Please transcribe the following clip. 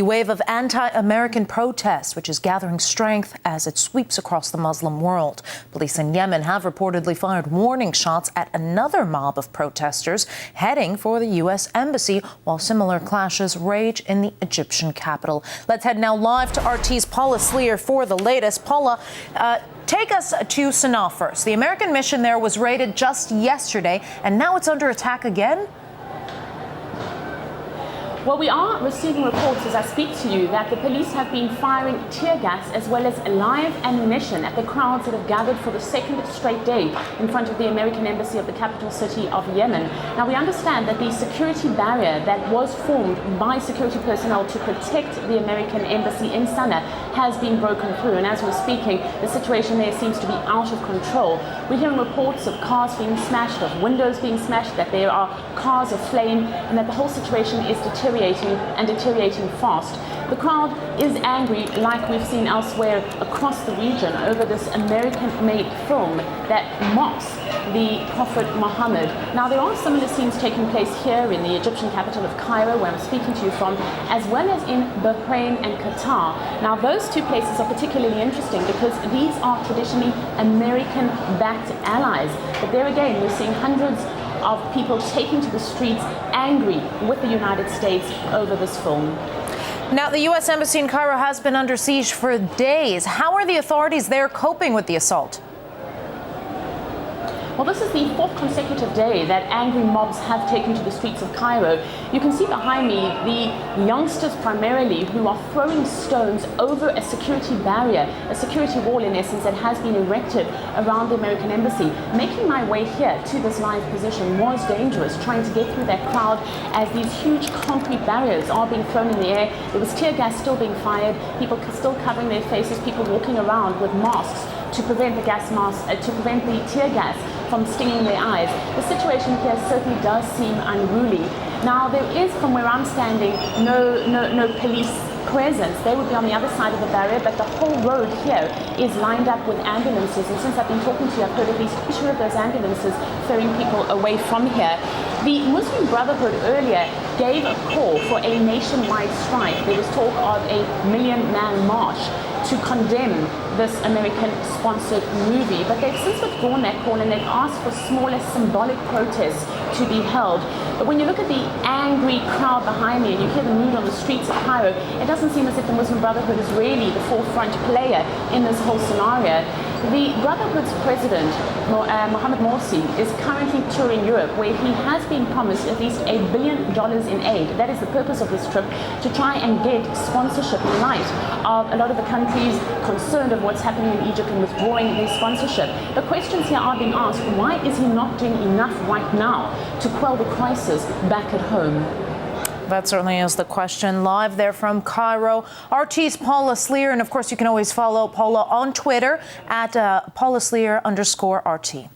A wave of anti-American protests, which is gathering strength as it sweeps across the Muslim world. Police in Yemen have reportedly fired warning shots at another mob of protesters heading for the U.S. Embassy, while similar clashes rage in the Egyptian capital. Let's head now live to RT's Paula Slier for the latest. Paula, take us to Sana'a first. The American mission there was raided just yesterday, and now it's under attack again? Well, we are receiving reports as I speak to you that the police have been firing tear gas as well as live ammunition at the crowds that have gathered for the second straight day in front of the American Embassy of the capital city of Yemen. Now, we understand that the security barrier that was formed by security personnel to protect the American Embassy in Sana'a has been broken through. And as we're speaking, the situation there seems to be out of control. We're hearing reports of cars being smashed, of windows being smashed, that there are cars aflame, and that the whole situation is deteriorating fast. The crowd is angry, like we've seen elsewhere across the region, over this American-made film that mocks the Prophet Muhammad. Now, there are similar scenes taking place here in the Egyptian capital of Cairo, where I'm speaking to you from, as well as in Bahrain and Qatar. Now, those two places are particularly interesting because these are traditionally American-backed allies. But there again, we're seeing hundreds of people taking to the streets angry with the United States over this film. Now, the U.S. Embassy in Cairo has been under siege for days. How are the authorities there coping with the assault? Well, this is the fourth consecutive day that angry mobs have taken to the streets of Cairo. You can see behind me the youngsters primarily who are throwing stones over a security barrier, a security wall in essence that has been erected around the American Embassy. Making my way here to this live position was dangerous, trying to get through that crowd as these huge concrete barriers are being thrown in the air. There was tear gas still being fired, people still covering their faces, people walking around with masks to prevent the to prevent the tear gas from stinging their eyes. The situation here certainly does seem unruly. Now, there is, from where I'm standing, no police presence. They would be on the other side of the barrier, but the whole road here is lined up with ambulances. And since I've been talking to you, I've heard at least 2 of those ambulances ferrying people away from here. The Muslim Brotherhood earlier gave a call for a nationwide strike. There was talk of a million-man march to condemn this American-sponsored movie. But they've since withdrawn that call and they've asked for smaller symbolic protests to be held. But when you look at the angry crowd behind me and you hear the mood on the streets of Cairo, it doesn't seem as if the Muslim Brotherhood is really the forefront player in this whole scenario. The Brotherhood's president, Mohammed Morsi, is currently touring Europe, where he has been promised at least $1 billion in aid. That is the purpose of this trip, to try and get sponsorship in light of a lot of the countries concerned of what's happening in Egypt and withdrawing their sponsorship. The questions here are being asked: why is he not doing enough right now to quell the crisis back at home? That certainly is the question. Live there from Cairo, RT's Paula Slier. And of course, you can always follow Paula on Twitter at Paula Slier _RT.